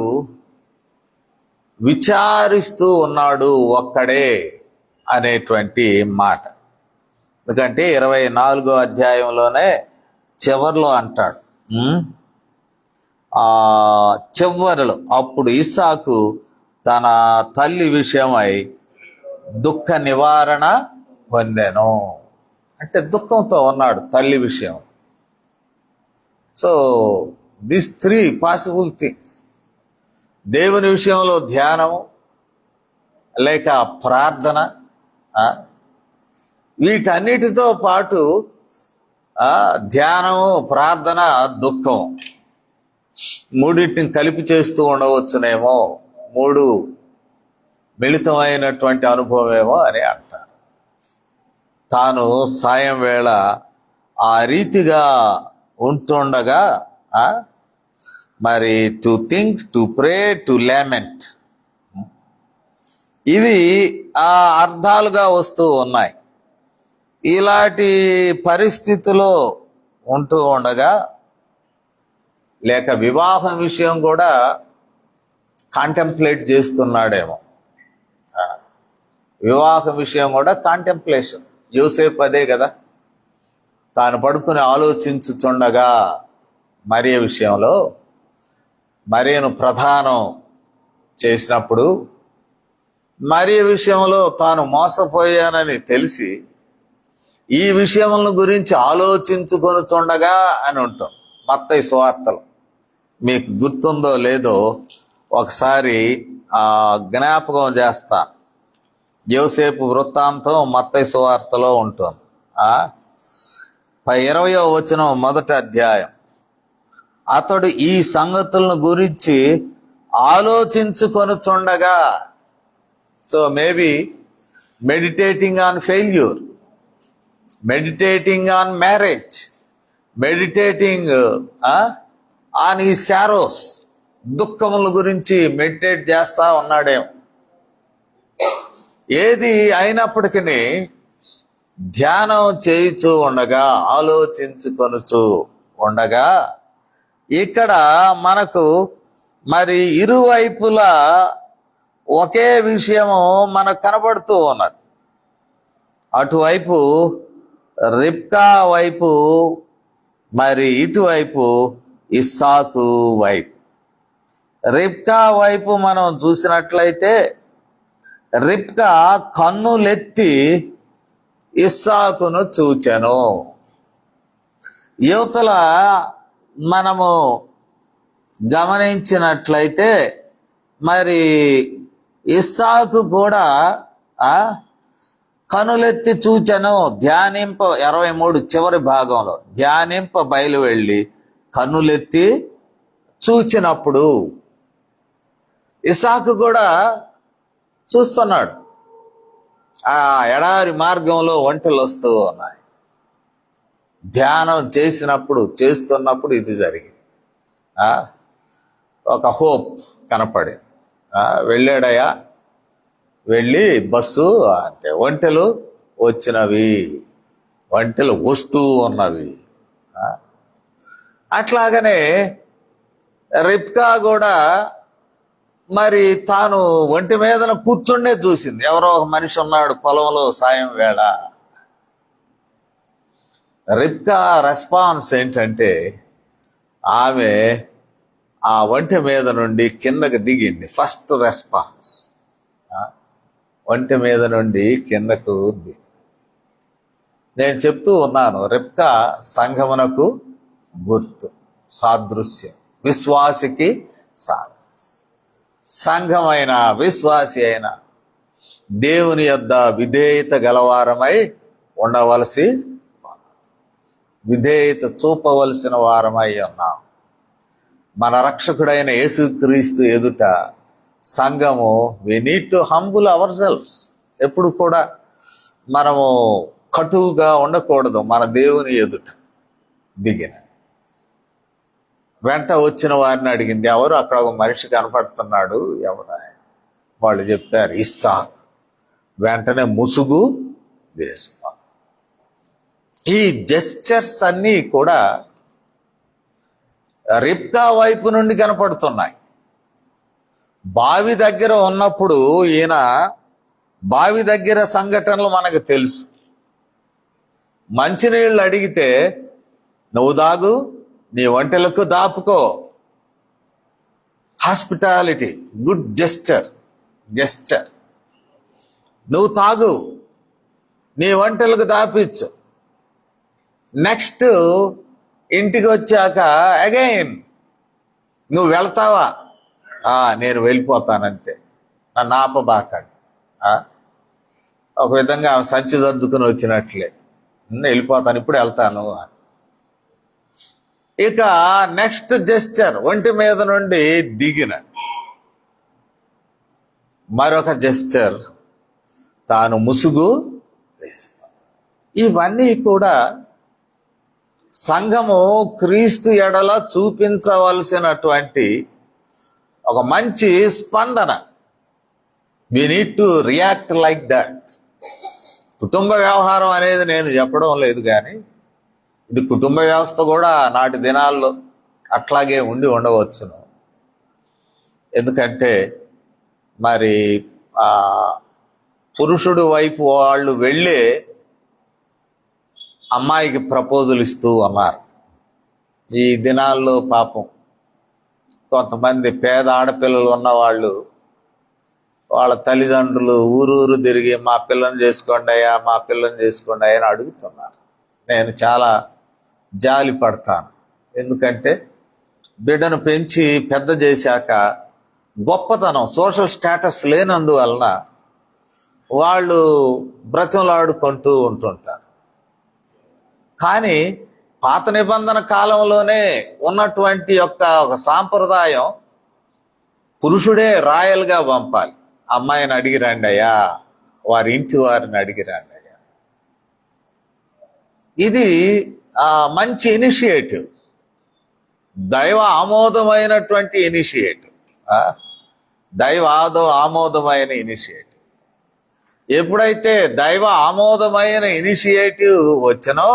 విచారిస్తూ ఉన్నాడు ఒక్కడే అనేటువంటి మాట. ఎందుకంటే 24వ అధ్యాయంలోనే చివరిలో అంటాడు, ఆ చివరిలో అప్పుడు ఇస్సాకు తన తల్లి విషయమై దుఃఖ నివారణ పొందెను. అంటే దుఃఖంతో ఉన్నాడు తల్లి విషయం. సో దిస్ 3 పాసిబుల్ థింగ్స్, దేవుని విషయంలో ధ్యానము లేక ప్రార్థన, వీటన్నిటితో పాటు ధ్యానము, ప్రార్థన, దుఃఖం మూడింటిని కలిపి చేస్తూ ఉండవచ్చునేమో, 3 మిళితమైనటువంటి అనుభవమేమో అని అంటారు. తాను సాయం వేళ ఆ రీతిగా ఉంటుండగా మరి to think, to pray, to lament, ఇవి ఆ అర్థాలుగా వస్తూ ఉన్నాయి. ఇలాంటి పరిస్థితిలో ఉంటూ ఉండగా, లేక వివాహం విషయం కూడా కాంటెంప్లేట్ చేస్తున్నాడేమో. వివాహం విషయం కూడా కాంటెంప్లేషన్. యోసేపు అదే కదా, తాను పడుకుని ఆలోచించుచుండగా మరియ విషయంలో, మరియను ప్రధానం చేసినప్పుడు, మరియ విషయంలో తాను మోసపోయానని తెలిసి ఈ విషయములను గురించి ఆలోచించుకొనుచుండగా అని ఉంటాం మత్తయి సువార్తలు. మీకు గుర్తుందో లేదో ఒకసారి జ్ఞాపకం చేస్తాను. యోసేపు వృత్తాంతం మత్తయి సువార్తలో ఉంటుంది. 20వ వచనం, మొదటి అధ్యాయం. అతడు ఈ సంగతులను గురించి ఆలోచించుకొనుచుండగా, so maybe meditating on failure, meditating on marriage, meditating on ఈ సారోస్, దుఃఖముల గురించి మెడిటేట్ చేస్తా ఉన్నాడేమో. ఏది అయినప్పటికీ ధ్యానం చేయుచూ ఉండగా, ఆలోచించుకొనుచు ఉండగా, ఇక్కడ మనకు మరి ఇరువైపులా ఒకే విషయము మనకు కనబడుతూ ఉన్నది. అటువైపు రిబ్కా వైపు, మరి ఇటువైపు ఇస్సాకు వైపు. రిబ్కా వైపు మనం చూసినట్లయితే రిబ్కా కన్నులెత్తి ఇస్సాకును చూచెను. యువతల మనము గమనించినట్లయితే మరి ఇస్సాకు కూడా కనులెత్తి చూచెను, ధ్యానింప 23 చివరి భాగంలో ధ్యానింప బయలు వెళ్ళి కన్నులెత్తి చూచినప్పుడు ఇస్సాకు కూడా చూస్తున్నాడు. ఆ ఎడారి మార్గంలో ఒంటెలు వస్తూ ఉన్నాయి. ధ్యానం చేస్తున్నప్పుడు ఇది జరిగింది. ఒక హోప్ కనపడింది. వెళ్ళాడయ్యా, వెళ్ళి బస్సు అంటే ఒంటెలు వచ్చినవి, ఒంటెలు వస్తూ ఉన్నవి. అట్లాగనే రిబ్కా కూడా మరి తాను ఒంటి మీదన కూర్చుండే చూసింది. ఎవరో ఒక మనిషి ఉన్నాడు పొలంలో సాయం వేళ. రిబ్కా రెస్పాన్స్ ఏంటంటే ఆమె ఆ ఒంటి మీద నుండి కిందకు దిగింది. ఫస్ట్ రెస్పాన్స్, ఒంటి మీద నుండి కిందకు దిగి. నేను చెప్తూ ఉన్నాను, రిబ్కా సంఘమునకు గుర్తు, సాదృశ్యం, విశ్వాసికి సాదృశ్యం. సంఘమైన విశ్వాసి అయిన దేవుని యొద్ద విధేయత గలవారమై ఉండవలసి, విధేయత చూపవలసిన వారమై ఉన్నాం. మన రక్షకుడైన యేసుక్రీస్తు ఎదుట సంఘము we need to humble ourselves. ఎప్పుడు కూడా మనము కటువుగా ఉండకూడదు. మన దేవుని ఎదుట దిగిన వెంట వచ్చిన వారిని అడిగింది, ఎవరు అక్కడ ఒక మనిషి కనపడుతున్నాడు, ఎవరు? వాళ్ళు చెప్పారు, ఇస్సాకు. వెంటనే ముసుగు వేసుకోవాలి. ఈ జెస్చర్స్ అన్నీ కూడా రిబ్కా వైపు నుండి కనపడుతున్నాయి. బావి దగ్గర ఉన్నప్పుడు ఈయన బావి దగ్గర సంఘటనలు మనకు తెలుసు. మంచినీళ్ళు అడిగితే నువ్వు దాగు, నీ ఒంటెలకు దాపుకో. Hospitality, good gesture. నువ్వు తాగు, నీ ఒంటెలకు దాపించు. నెక్స్ట్ ఇంటికి వచ్చాక అగైన్ నువ్వు వెళ్తావా? నేను వెళ్ళిపోతానంతే, నన్ను ఆపబాకండి. ఒక విధంగా సంచి సర్దుకుని వచ్చినట్లే, వెళ్ళిపోతాను, ఇప్పుడు వెళ్తాను. ఇక నెక్స్ట్ జెస్చర్, ఒంటి మీద నుండి దిగిన మరొక జెస్చర్, తాను ముసుగు వేసు. ఇవన్నీ కూడా సంఘము క్రీస్తు ఎడల చూపించవలసినటువంటి ఒక మంచి స్పందన. We need to react like that. కుటుంబ వ్యవహారం అనేది నేను చెప్పడం లేదు, కానీ ఇది కుటుంబ వ్యవస్థ కూడా నాటి దినాల్లో అట్లాగే ఉండి ఉండవచ్చును. ఎందుకంటే మరి పురుషుడు వైపు వాళ్ళు వెళ్ళే అమ్మాయికి ప్రపోజల్ ఇస్తూ ఉన్నారు. ఈ దినాల్లో పాపం కొంతమంది పేద ఆడపిల్లలు ఉన్నవాళ్ళు వాళ్ళ తల్లిదండ్రులు ఊరూరు తిరిగి మా పిల్లని చేసుకోండి అయ్యా, మా పిల్లని చేసుకోండి అయ్యా అని అడుగుతున్నారు. నేను చాలా జాలి పడతాను. ఎందుకంటే బిడ్డను పెంచి పెద్ద చేశాక గొప్పతనం, సోషల్ స్టేటస్ లేనందువలన వాళ్ళు బ్రతిమలాడుకుంటూ ఉంటుంటారు. కానీ పాత నిబంధన కాలంలోనే ఉన్నటువంటి ఒక సాంప్రదాయం, పురుషుడే రాయల్గా పంపాలి. అమ్మాయిని అడిగి రండి అయ్యా, వారి ఇంటి వారిని అడిగి రండి అయ్యా. ఇది మంచి ఇనిషియేటివ్, దైవ ఆమోదమైనటువంటి ఇనిషియేటివ్, ఆమోదమైన ఇనిషియేటివ్. ఎప్పుడైతే దైవ ఆమోదమైన ఇనిషియేటివ్ వచ్చినో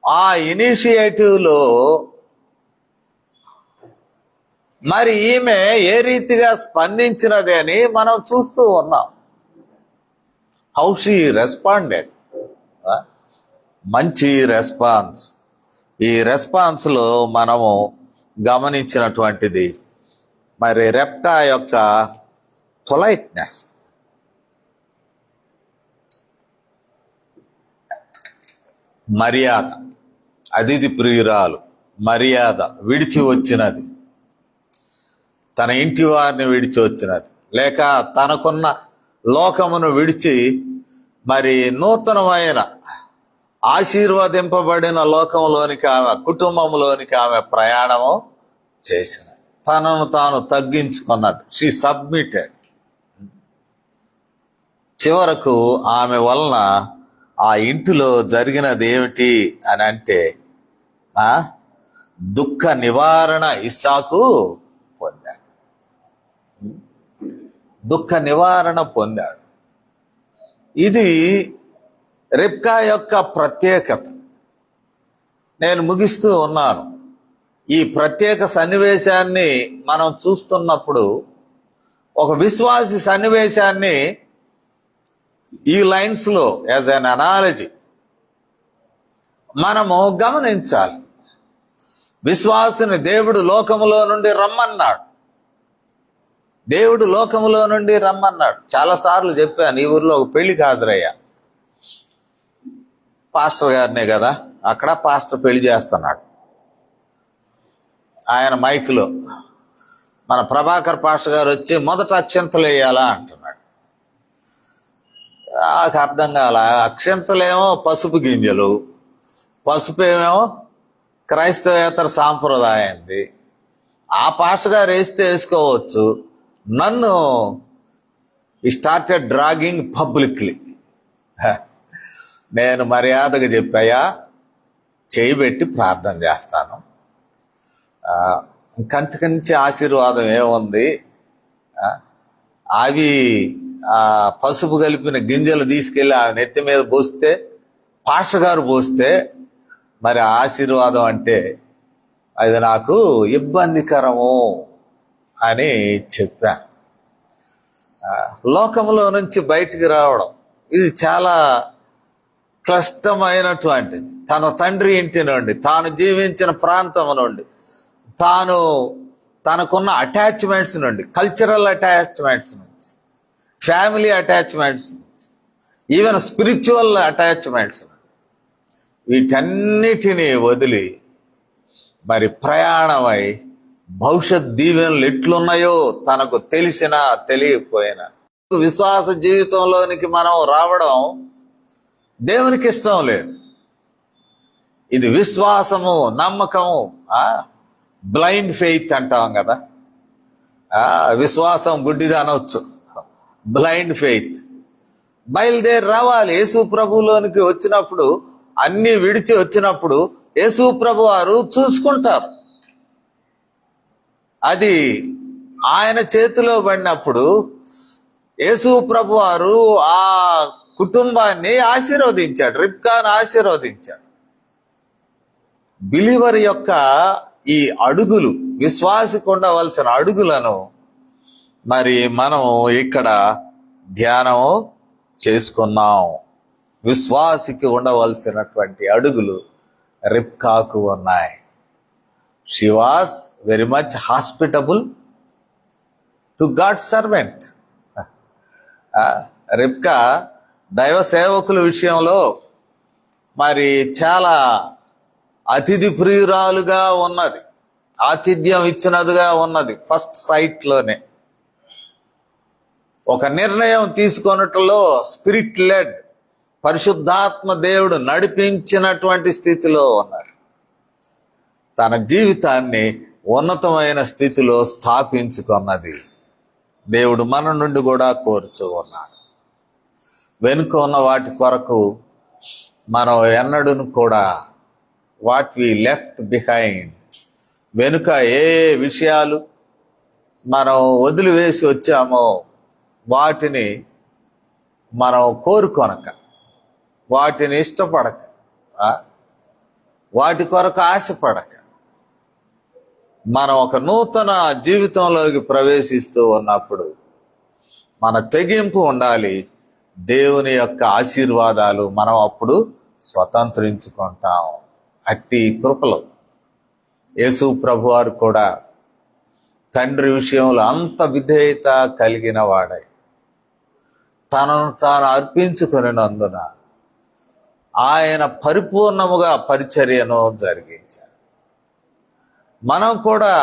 ఆ ఇనిషియేటివ్లో మరి ఈమె ఏ రీతిగా స్పందించినది అని మనం చూస్తూ ఉన్నాం. How she responded. మంచి రెస్పాన్స్. ఈ రెస్పాన్స్లో మనము గమనించినటువంటిది మరి రెబ్కా యొక్క పొలైట్నెస్. మర్యాద, అతిథి ప్రియురాలు, మర్యాద విడిచి వచ్చినది, తన ఇంటి వారిని విడిచి వచ్చినది, లేక తనకున్న లోకమును విడిచి మరి నూతనమైన ఆశీర్వదింపబడిన లోకంలోనికి ఆమె, కుటుంబంలోనికి ఆమె ప్రయాణము చేసినది. తనను తాను తగ్గించుకున్నది. She submitted. చివరకు ఆమె వలన ఆ ఇంటిలో జరిగినది ఏమిటి అని అంటే దుఃఖ నివారణ ఇస్సాకు పొందాడు. దుఃఖ నివారణ పొందాడు. ఇది రిబ్కా యొక్క ప్రత్యేకత. నేను ముగిస్తూ ఉన్నాను. ఈ ప్రత్యేక సన్నివేశాన్ని మనం చూస్తున్నప్పుడు ఒక విశ్వాసి సన్నివేశాన్ని ఈ లైన్స్లో యాజ్ అన్ అనాలజీ మనము గమనించాలి. విశ్వాసిని దేవుడు లోకములో నుండి రమ్మన్నాడు. దేవుడు లోకములో నుండి రమ్మన్నాడు. చాలాసార్లు చెప్పాను. ఈ ఊర్లో ఒక పెళ్లికి హాజరయ్యా. పాస్టర్ గారినే కదా, అక్కడ పాస్టర్ పెళ్లి చేస్తున్నాడు. ఆయన మైక్లో మన ప్రభాకర్ పాస్టర్ గారు వచ్చి మొదట అక్షంతలు వేయాలా అంటున్నాడు. నాకు అర్థం కాల. అక్షంతలేమో పసుపు గింజలు, పసుపు ఏమేమో క్రైస్తవేతర సాంప్రదాయంది. ఆ పాస్టర్ గారు వేస్తే వేసుకోవచ్చు. నన్ను స్టార్టెడ్ డ్రాగింగ్ పబ్లిక్లీ. నేను మర్యాదగా చెప్పాయా, చేయబెట్టి ప్రార్థన చేస్తాను, ఇంకంతకు నుంచి ఆశీర్వాదం ఏముంది అవి ఆ పసుపు కలిపిన గింజలు తీసుకెళ్ళి ఆ నెత్తి మీద పోస్తే, పాస్టర్ గారు పోస్తే మరి ఆశీర్వాదం అంటే అది నాకు ఇబ్బందికరము అని చెప్పాను. లోకంలో నుంచి బయటికి రావడం ఇది చాలా క్లిష్టమైనటువంటిది. తన తండ్రి ఇంటి నుండి, తాను జీవించిన ప్రాంతం నుండి, తనకున్న అటాచ్మెంట్స్ నుండి, కల్చరల్ అటాచ్మెంట్స్ నుంచి, ఫ్యామిలీ అటాచ్మెంట్స్ నుంచి, ఈవెన్ స్పిరిచువల్ అటాచ్మెంట్స్, వీటన్నిటినీ వదిలి మరి ప్రయాణమై భవిష్యత్ దీవెనలు ఎట్లున్నాయో తనకు తెలిసినా తెలియకపోయినా విశ్వాస జీవితంలోనికి మనం రావడం దేవునికి ఇష్టం లేదు. ఇది విశ్వాసము, నమ్మకము, బ్లైండ్ ఫెయిత్ అంటాం కదా. విశ్వాసం గుడ్డిది అనవచ్చు, బ్లైండ్ ఫెయిత్. బయలుదేరి రావాలి. యేసు ప్రభులోనికి వచ్చినప్పుడు, అన్ని విడిచి వచ్చినప్పుడు యేసు ప్రభు వారు చూసుకుంటారు. అది ఆయన చేతిలో పడినప్పుడు యేసు ప్రభు వారు ఆ కుటుంబాన్ని ఆశీర్వదించాడు, రిబ్కాను ఆశీర్వదించాడు. బిలీవర్ యొక్క ఈ అడుగులు, విశ్వాసికి ఉండవలసిన అడుగులను మరి మనం ఇక్కడ ధ్యానం చేసుకున్నాం. విశ్వాసికి ఉండవలసినటువంటి అడుగులు రిబ్కాకు ఉన్నాయి. She was very much hospitable to God servant. రిబ్కా దైవ సేవకుల విషయంలో మరి చాలా అతిథి ప్రియురాలుగా ఉన్నది, ఆతిథ్యం ఇచ్చినదిగా ఉన్నది. ఫస్ట్ సైట్లోనే ఒక నిర్ణయం తీసుకొనట్లో స్పిరిట్ లెడ్, పరిశుద్ధాత్మ దేవుడు నడిపించినటువంటి స్థితిలో ఉన్నారు. తన జీవితాన్ని ఉన్నతమైన స్థితిలో స్థాపించుకున్నది. దేవుడు మన నుండి కూడా కోరుచూ ఉన్నాడు. వెనుక ఉన్న వాటి కొరకు మనం ఎన్నడూను కూడా వాట్ వి లెఫ్ట్ బిహైండ్, వెనుక ఏ విషయాలు మనం వదిలివేసి వచ్చామో వాటిని మనం కోరుకొనక, వాటిని ఇష్టపడక, వాటి కొరకు ఆశపడక మనం ఒక నూతన జీవితంలోకి ప్రవేశిస్తూ ఉన్నప్పుడు మన తెగింపు ఉండాలి. దేవుని యొక్క ఆశీర్వాదాలు మనం అప్పుడు స్వతంత్రించుకుంటాం. అట్టి కృపలో యేసు ప్రభువారు కూడా తండ్రి విషయంలో అంత విధేయత కలిగిన వాడై తనను తాను అర్పించుకునేందున ఆయన పరిపూర్ణముగా పరిచర్యను జరిగించారు. మనం కూడా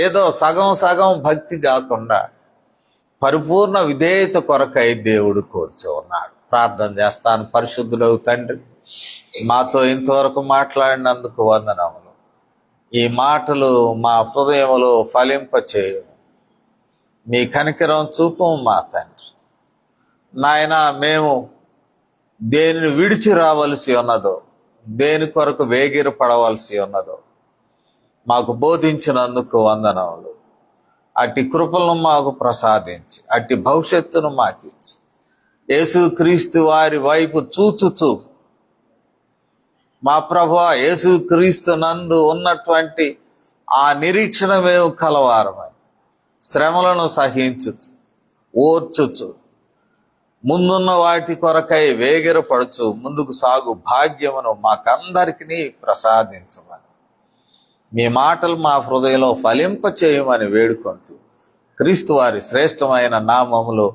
ఏదో సగం సగం భక్తి కాకుండా పరిపూర్ణ విధేయత కొరకై దేవుడు కోరుచూ ఉన్నాడు. ప్రార్థన చేస్తాను. పరిశుద్ధుడవు తండ్రి, మాతో ఇంతవరకు మాట్లాడినందుకు వందనములు. ఈ మాటలు మా హృదయములో ఫలింపచేయు. మీ కనికరం చూపు మా తండ్రి. నాయన, మేము దేనిని విడిచి రావలసి ఉన్నదో, దేని కొరకు వేగిర పడవలసి ఉన్నదో మాకు బోధించినందుకు వందనములు. అట్టి కృపలను మాకు ప్రసాదించి, అట్టి భవిష్యత్తును మాకిచ్చి, యేసుక్రీస్తు వారి వైపు చూచుచూ మా ప్రభువా యేసుక్రీస్తు నందు ఉన్నటువంటి ఆ నిరీక్షణ మేము కలవారమై శ్రమలను సహించుచు, ఓర్చుచు, ముందున్న వాటి కొరకై వేగిరపడుచు ముందుకు సాగు భాగ్యమును మాకందరికీ ప్రసాదించమని, మీ మాటలు మా హృదయంలో ఫలింపచేయమని వేడుకుంటూ క్రీస్తు వారి శ్రేష్టమైన నామములో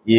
ఈ